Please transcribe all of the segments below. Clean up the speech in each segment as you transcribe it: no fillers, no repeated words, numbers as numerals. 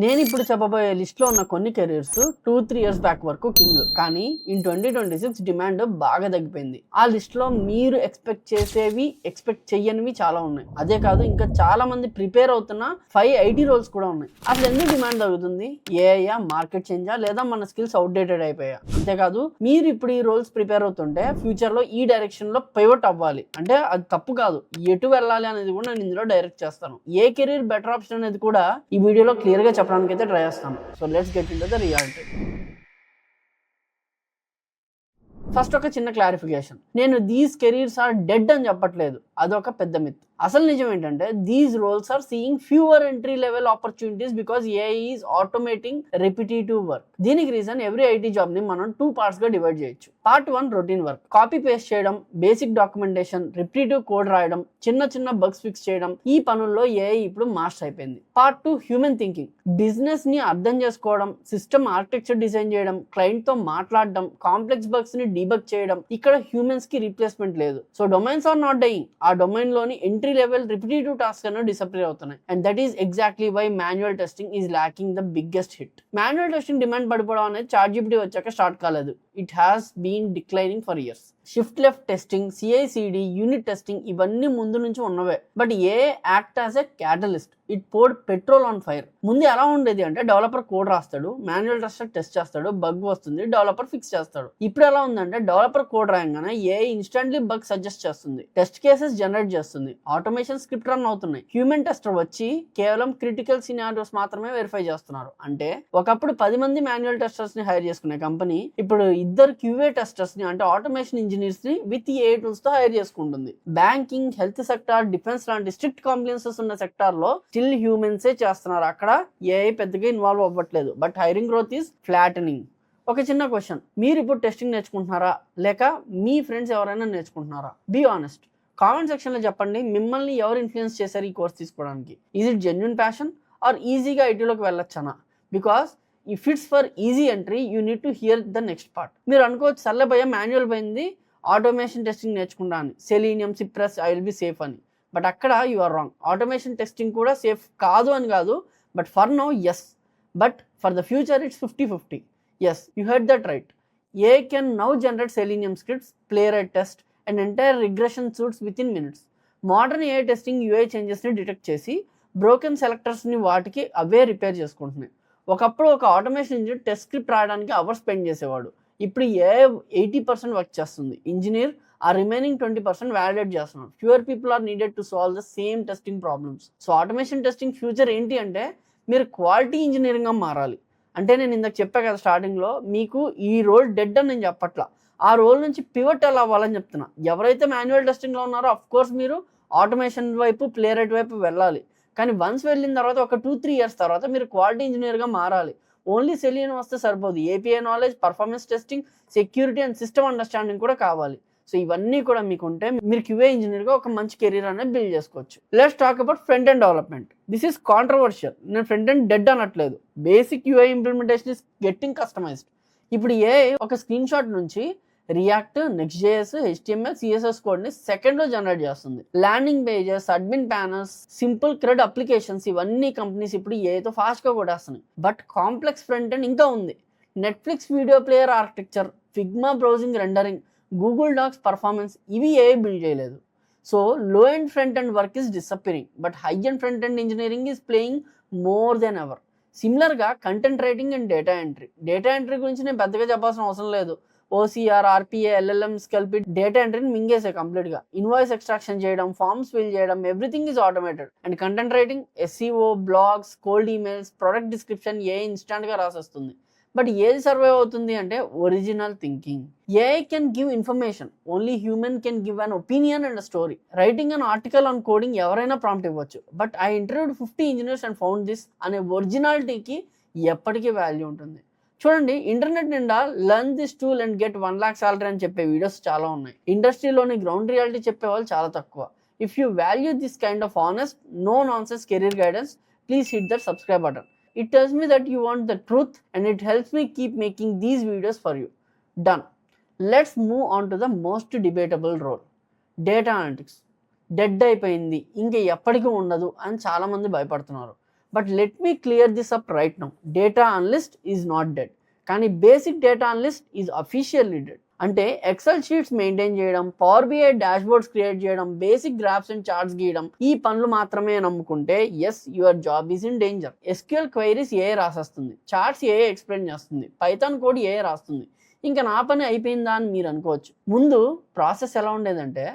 నేను ఇప్పుడు చెప్పబోయే లిస్ట్లో ఉన్న కొన్ని కెరీర్స్ 2-3 ఇయర్స్ బ్యాక్ వరకు కింగ్, కానీ ఇన్ 2026 డిమాండ్ బాగా తగ్గిపోయింది. ఆ లిస్ట్లో మీరు ఎక్స్పెక్ట్ చెయ్యనివి చాలా ఉన్నాయి. అదే కాదు, ఇంకా చాలా మంది ప్రిపేర్ అవుతున్న 5 ఐటీ రోల్స్ కూడా ఉన్నాయి. అసలు ఎందుకు డిమాండ్ తగ్గుతుంది? ఏఐయా, మార్కెట్ చేంజా, లేదా మన స్కిల్స్ అవుట్డేటెడ్ అయిపోయా? అంతేకాదు, మీరు ఇప్పుడు ఈ రోల్స్ ప్రిపేర్ అవుతుంటే ఫ్యూచర్లో ఈ డైరెక్షన్ లో పివట్ అవ్వాలి అంటే అది తప్పు కాదు. ఎటు వెళ్ళాలి అనేది కూడా నేను ఇందులో డైరెక్ట్ చేస్తాను. ఏ కెరీర్ బెటర్ ఆప్షన్ అనేది కూడా ఈ వీడియోలో క్లియర్ గా చెప్పడానికి అయితే ట్రై చేస్తాను. So let's get into the reality. First ఒక చిన్న క్లారిఫికేషన్, నేను దీస్ కెరీర్స్ ఆర్ డెడ్ అని చెప్పట్లేదు, అదొక పెద్ద మిత్. అసలు నిజం ఏంటంటే these roles are seeing fewer entry level opportunities because AI is automating repetitive work. దీనికి రీజన్ ఎవ్రీ ఐటీ జాబ్ ని మనం 2 parts గా డివైడ్ చేయొచ్చు. Part 1 routine work, copy paste చేయడం, బేసిక్ డాక్యుమెంటేషన్, రిపిటేటివ్ కోడ్ రాయడం, చిన్న బగ్స్ ఫిక్స్ చేయడం. ఈ పనుల్లో ఏఐ ఇప్పుడు మాస్టర్ అయిపోయింది. పార్ట్ 2 హ్యూమన్ థింకింగ్, బిజినెస్ ని అర్థం చేసుకోవడం, సిస్టమ్ ఆర్కిటెక్చర్ డిజైన్ చేయడం, క్లయింట్ తో మాట్లాడడం, కాంప్లెక్స్ బగ్స్ ని డీబగ్ చేయడం. ఇక్కడ హ్యూమన్స్ కి రీప్లేస్మెంట్ లేదు. So domains are not dying, ఆ డొమైన్ లోని ఎంట్రీ లెవెల్ రిపిటేటివ్ టాస్క్ అన్న డిసపియర్ అవుతున్నాయి. And that is exactly why manual testing is lacking the biggest hit. Manual testing demand పడిపోవడం అనేది ChatGPT వచ్చాక స్టార్ట్ కాలేదు. It has been declining for years. Shift left testing, CI/CD, unit testing ఇవన్నీ ముందు నుంచి ఉన్నవే. But AI act as a catalyst, it poured petrol on fire. ముందు ఎలా ఉండేది అంటే డెవలపర్ కోడ్ రాస్తాడు, మాన్యువల్ టెస్టర్ టెస్ట్ చేస్తాడు, బగ్ వస్తుంది, డెవలపర్ ఫిక్స్ చేస్తాడు. ఇప్పుడు ఎలా ఉందంటే డెవలపర్ కోడ్ రాయంగానే ఏ ఇన్స్టెంట్లీ బగ్ సజెస్ట్ చేస్తుంది, టెస్ట్ కేసెస్ జనరేట్ చేస్తుంది, ఆటోమేషన్ స్క్రిప్ట్ రన్ అవుతున్నాయి. హ్యూమన్ టెస్టర్ వచ్చి కేవలం క్రిటికల్ సినారియోస్ మాత్రమే వెరిఫై చేస్తున్నారు. అంటే ఒకప్పుడు 10 మంది మాన్యువల్ టెస్టర్స్ ని హైర్ చేసుకునే కంపెనీ ఇప్పుడు 2 QA టెస్టర్స్ ని అంటే ఆటోమేషన్ ఇంజనీర్స్ ని విత్ AI టూల్స్ తో హైర్ చేసుకుంటుంది. బ్యాంకింగ్, హెల్త్ సెక్టార్, డిఫెన్స్ లాంటి స్ట్రిక్ట్ కాంప్లైన్సెస్ ఉన్న సెక్టార్ లో స్టిల్ హ్యూమన్సే చేస్తున్నారు. అక్కడ ఏఐ పెద్దగా ఇన్వాల్వ్ అవ్వట్లేదు. But hiring growth is flattening. ఒక చిన్న క్వశ్చన్, మీరు ఇప్పుడు టెస్టింగ్ నేర్చుకుంటున్నారా లేక మీ ఫ్రెండ్స్ ఎవరైనా నేర్చుకుంటున్నారా? బీ ఆనెస్ట్, కామెంట్ సెక్షన్ లో చెప్పండి. మిమ్మల్ని ఎవరు ఇన్ఫ్లుయెన్స్ చేశారు ఈ కోర్స్ తీసుకోవడానికి? Is it genuine passion or ఈజీగా ఐటీలోకి వెళ్ళొచ్చనా? Because if it's for easy entry you need to hear the next part. మీరు అనుకోవచ్చు సర్లే భయ్య మాన్యువల్ పోయింది, ఆటోమేషన్ టెస్టింగ్ నేర్చుకుంటా అని, Selenium, Cypress, I will be safe అని. బట్ అక్కడ you are wrong. Automation testing కూడా సేఫ్ కాదు అని కాదు, but for now yes, but for the future it's 50-50. Yes, you heard that right. AI can now generate Selenium scripts, Playwright test and entire regression suites within minutes. Modern AI testing UI చేంజెస్ని detect చేసి broken సెలెక్టర్స్ని వాటికి అవే repair చేసుకుంటున్నాయి. ఒకప్పుడు ఒక automation engineer test script రాయడానికి hours spend చేసేవాడు. ఇప్పుడు ఏ 80% వర్క్ చేస్తుంది, ఇంజనీర్ ఆ రిమైనింగ్ 20% వ్యాలిడేట్ చేస్తున్నారు. Fewer people are needed to solve the same testing problems. So automation testing future ఏంటి అంటే మీరు క్వాలిటీ ఇంజనీరింగ్గా మారాలి. అంటే నేను ఇందాక చెప్పా కదా స్టార్టింగ్లో, మీకు ఈ రోల్ డెడ్ అని నేను చెప్పట్లా, ఆ రోల్ నుంచి పివట్ ఎలా అవ్వాలని చెప్తున్నా. ఎవరైతే మాన్యువల్ టెస్టింగ్లో ఉన్నారో అఫ్ కోర్స్ మీరు ఆటోమేషన్ వైపు, ప్లేరైట్ వైపు వెళ్ళాలి. కానీ వన్స్ వెళ్ళిన తర్వాత ఒక 2-3 ఇయర్స్ తర్వాత మీరు క్వాలిటీ ఇంజనీర్గా మారాలి. ఓన్లీ సెలీనియం వస్తే సరిపోదు, API knowledge, performance testing, security and system understanding కూడా కావాలి. సో ఇవన్నీ కూడా మీకు ఉంటే మీరు QA ఇంజనీర్గా ఒక మంచి కెరీర్ అనేది బిల్డ్ చేసుకోవచ్చు. Let's talk about front end development. This is controversial. నేను ఫ్రంట్ ఎండ్ డెడ్ అనట్లేదు. Basic UI implementation is getting customised. ఇప్పుడు ఒక స్క్రీన్ షాట్ నుంచి రియాక్ట్, నెక్స్ట్.js, HTML, CSS కోడ్ని సెకండ్లో జనరేట్ చేస్తుంది. Landing pages, admin panels, simple CRUD applications ఇవన్నీ కంపెనీస్ ఇప్పుడు ఏతో ఫాస్ట్గా కొట్టేస్తున్నాయి. బట్ కాంప్లెక్స్ ఫ్రంట్ ఎండ్ ఇంకా ఉంది. Netflix video player architecture, Figma browsing rendering, Google Docs performance ఇవి ఏ బిల్డ్ చేయలేదు. So low end front end work is disappearing, but high end front end engineering is playing more than ever. సిమిలర్గా content writing and data entry గురించి నేను పెద్దగా చెప్పాల్సిన అవసరం లేదు. OCR, RPA, LLMs కలిపి డేటా ఎంట్రీని మింగేసే కంప్లీట్గా. ఇన్వాయిస్ ఎక్స్ట్రాక్షన్ చేయడం, ఫార్మ్స్ ఫిల్ చేయడం, everything is automated. And content writing, SEO, blogs, cold emails, product description ఏ ఇన్స్టాంట్గా రాసేస్తుంది. బట్ ఏది సర్వైవ్ అవుతుంది అంటే original thinking. AI can give information, only human can give an opinion and story. Writing an article on coding ఎవరైనా prompt ఇవ్వచ్చు, but I interviewed 50 engineers and found this అనే ఒరిజినాలిటీకి ఎప్పటికీ వాల్యూ ఉంటుంది. చూడండి, ఇంటర్నెట్ నిండా learn this tool and get 1 lakh salary అని చెప్పే వీడియోస్ చాలా ఉన్నాయి. ఇండస్ట్రీలోని గ్రౌండ్ రియాలిటీ చెప్పే వాళ్ళు చాలా తక్కువ. If you value this kind of honest, no nonsense career guidance, please hit that subscribe button. It tells me that you want the truth and it helps me keep making these videos for you. Done. Let's move on to the most debatable role. Data analytics. Dead అయిపోయింది, ఇంకా ఎప్పటికీ ఉండదు అని చాలామంది భయపడుతున్నారు. But let me clear this up right now. Data analyst is not dead, కానీ basic data analyst is officially dead. అంటే Excel sheets maintain చేయడం, పవర్ బిఐ డాష్బోర్డ్స్ క్రియేట్ చేయడం, బేసిక్ గ్రాఫ్స్ అండ్ చార్ట్స్ గీయడం, ఈ పనులు మాత్రమే నమ్ముకుంటే yes, your job is in danger. SQL queries ఏ రాసేస్తుంది, చార్ట్స్ ఏ ఎక్స్ప్లెయిన్ చేస్తుంది, పైథాన్ కోడ్ ఏ రాస్తుంది, ఇంకా నా పని అయిపోయిందా అని మీరు అనుకోవచ్చు. ముందు ప్రాసెస్ ఎలా ఉండేదంటే,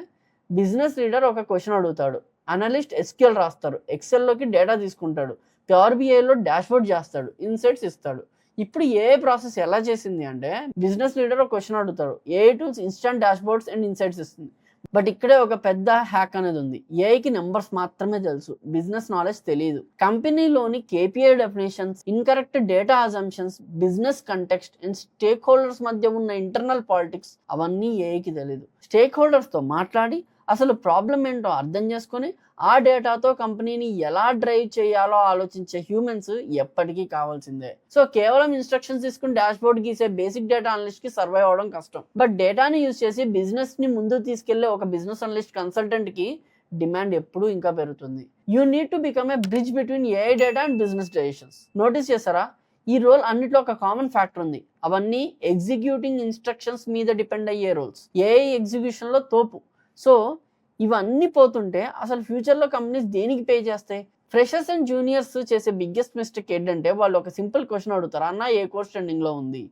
బిజినెస్ లీడర్ ఒక క్వశ్చన్ అడుగుతాడు, అనలిస్ట్ ఎస్క్యూఎల్ రాస్తారు, ఎక్సెల్లోకి డేటా తీసుకుంటాడు, పవర్ బిఐలో డాష్బోర్డ్ చేస్తాడు, ఇన్సైట్స్ ఇస్తాడు. ఇప్పుడు ఏ ప్రాసెస్ ఎలా చేసింది అంటే, బిజినెస్ లీడర్ ఒక క్వశ్చన్ అడుగుతాడు, ఏ tools instant dashboards and insights ఇస్తుంది. బట్ ఇక్కడే ఒక పెద్ద హ్యాక్ అనేది ఉంది. ఏఐకి నెంబర్స్ మాత్రమే తెలుసు, బిజినెస్ నాలెడ్జ్ తెలియదు. కంపెనీలోని KPI definitions, incorrect data assumptions, business context and stake holders మధ్య ఉన్న ఇంటర్నల్ పాలిటిక్స్ అవన్నీ ఏఐకి తెలియదు. స్టేక్ హోల్డర్స్తో మాట్లాడి అసలు ప్రాబ్లం ఏంటో అర్థం చేసుకొని ఆ డేటాతో కంపెనీని ఎలా డ్రైవ్ చేయాలో ఆలోచించే హ్యూమన్స్ ఎప్పటికీ కావాల్సిందే. సో కేవలం ఇన్స్ట్రక్షన్స్ తీసుకుని డాష్బోర్డ్ గీసే బేసిక్ డేటా అనలిస్ట్ కి సర్వైవ్ అవడం కష్టం. బట్ డేటాని యూజ్ చేసి బిజినెస్ ని ముందుకు తీసుకెళ్లే ఒక బిజినెస్ అనలిస్ట్ కన్సల్టెంట్ కి డిమాండ్ ఎప్పుడూ ఇంకా పెరుగుతుంది. You need to become a bridge between AI data and business decisions. Notice చేస్తారా, ఈ రోల్ అన్నిట్లో ఒక కామన్ ఫ్యాక్టర్ ఉంది. అవన్నీ ఎగ్జిక్యూటింగ్ ఇన్స్ట్రక్షన్స్ మీద డిపెండ్ అయ్యే రోల్స్. ఏఐ ఎగ్జిక్యూషన్ లో తోపు. సో ఇవన్నీ పోతుంటే అసలు ఫ్యూచర్లో కంపెనీస్ దేనికి పే చేస్తాయి? ఫ్రెషర్స్ అండ్ జూనియర్స్ చేసే బిగ్గెస్ట్ మిస్టేక్ ఏంటంటే, వాళ్ళు ఒక సింపుల్ క్వశ్చన్ అడుగుతారు, అన్న ఏ కోర్స్ ట్రెండింగ్లో ఉంది.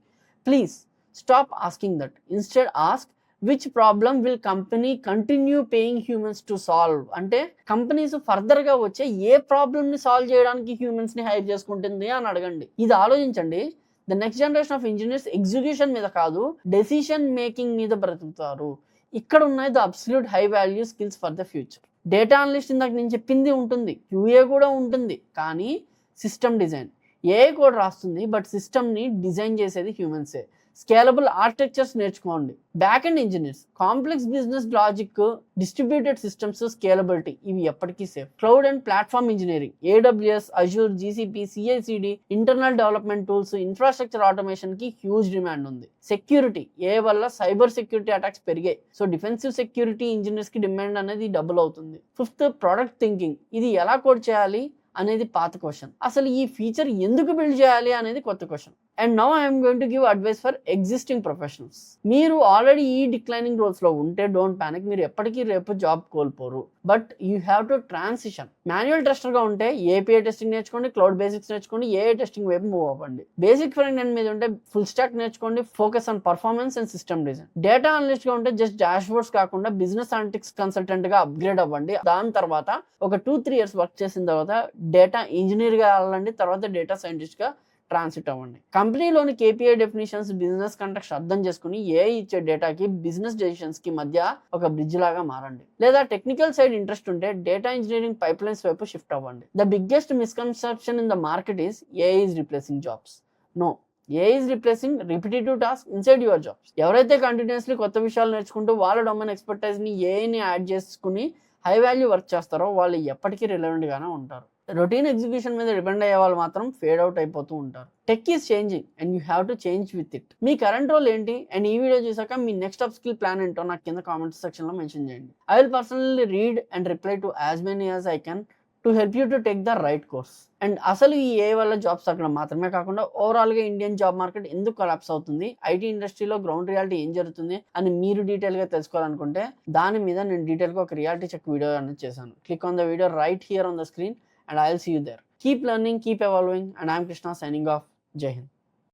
Please stop asking that. Instead ask, which problem will company continue paying humans to solve. అంటే కంపెనీస్ ఫర్దర్గా వచ్చే ఏ ప్రాబ్లమ్ని సాల్వ్ చేయడానికి హ్యూమన్స్ని హైర్ చేసుకుంటుంది అని అడగండి. ఇది ఆలోచించండి. The next generation of engineers execution మీద కాదు, డెసిషన్ మేకింగ్ మీద బ్రతుకుతారు. ఇక్కడ ఉన్నాయి the absolute high value skills for the future. Data analyst ఇందాక నేను చెప్పింది ఉంటుంది, క్యూఏ కూడా ఉంటుంది, కానీ సిస్టమ్ డిజైన్ ఏఐ కోడ్ రాస్తుంది, బట్ సిస్టమ్ని డిజైన్ చేసేది హ్యూమన్సే. స్కేలబుల్ ఆర్కిటెక్చర్స్ నేర్చుకోండి. Back and engineers, complex business logic, distributed systems, scalability ఇవి ఎప్పటికీ safe. Cloud and platform engineering, AWS, Azure, GCP, CICD, internal development tools, infrastructure automation కి huge demand ఉంది. Security, ఏ వల్ల cyber security attacks పెరిగాయి. So defensive security engineers కి demand అనేది double అవుతుంది. Fifth, product thinking. ఇది ఎలా కోడ్ చేయాలి అనేది పాత క్వశ్చన్, అసలు ఈ ఫీచర్ ఎందుకు బిల్డ్ చేయాలి అనేది కొత్త question. And now I'm going to give advice for existing professionals. మీరు ఆల్రెడీ ఈ డిక్లైనింగ్ రోల్స్ లో ఉంటే డోంట్ పానిక్, మీరు ఎప్పటికీ రేపు జాబ్ కోల్పోరు. But you have to transition. Manual tester గా ఉంటే ఏపీఐ టెస్టింగ్ నేర్చుకోండి, క్లౌడ్ బేసిక్స్ నేర్చుకోండి, ఏఐ టెస్టింగ్ వైపు మూవ్ అవ్వండి. బేసిక్ ఫ్రంట్ ఎండ్ మీద ఉంటే ఫుల్ స్టాక్ నేర్చుకోండి, focus on performance and system design. Data analyst గా ఉంటే జస్ట్ డాష్బోర్డ్స్ కాకుండా బిజినెస్ అనలిటిక్స్ కన్సల్టెంట్ గా అప్గ్రేడ్ అవ్వండి. దాని తర్వాత ఒక 2-3 years వర్క్ చేసిన తర్వాత డేటా ఇంజనీర్ గా వెళ్ళండి, తర్వాత డేటా సైంటిస్ట్ గా ట్రాన్సిట్ అవ్వండి. కంపెనీలోని కేపీఐ డెఫినేషన్స్, బిజినెస్ కంటెక్స్ట్ అర్థం చేసుకుని ఏఐ ఇచ్చే డేటాకి, బిజినెస్ డెసిషన్స్ కి మధ్య ఒక బ్రిడ్జ్ లాగా మారండి. లేదా టెక్నికల్ సైడ్ ఇంట్రెస్ట్ ఉంటే డేటా ఇంజనీరింగ్ పైప్లైన్స్ వైపు షిఫ్ట్ అవ్వండి. The biggest misconception in the market is AI is replacing jobs. No, AI is replacing repetitive task inside your jobs. ఎవరైతే కంటిన్యూస్లీ కొత్త విషయాలు నేర్చుకుంటూ వాళ్ళ డొమైన్ ఎక్స్పర్టైజ్ ని ఏఐని యాడ్ చేసుకుని హై వాల్యూ వర్క్ చేస్తారో వాళ్ళు ఎప్పటికీ రిలవెంట్ గానే ఉంటారు. రొటీన్ ఎగ్జిక్యూషన్ మీద డిపెండ్ అయ్యే వాళ్ళు మాత్రం ఫేడ్ అవుట్ అయిపోతూ ఉంటారు. Tech is changing and you have to change with it. మీ కరెంట్ రోల్ ఏంటి అండ్ ఈ వీడియో చూసాక మీ నెక్స్ట్ అప్ స్కిల్ ప్లాన్ ఏంటో నాకు కింద కామెంట్ సెక్షన్ లో మెన్షన్ చేయండి. I will personally read and reply to as many as I can to help you to take the right course. And అసలు ఈ ఏ వల్ల జాబ్స్ తగ్గడం మాత్రమే కాకుండా ఓవరాల్గా ఇండియన్ జాబ్ మార్కెట్ ఎందుకు కొలాప్స్ అవుతుంది, ఐటీ ఇండస్ట్రీలో గ్రౌండ్ రియాలిటీ ఏం జరుగుతుంది అని మీరు డీటెయిల్గా తెలుసుకోవాలనుకుంటే దాని మీద నేను డీటెయిల్గా ఒక రియాలిటీ చెక్ వీడియో అనేది చేశాను. Click on the video right here on the screen and I'll see you there. Keep learning, keep evolving, and I'm Krishna signing off. Jai Hind.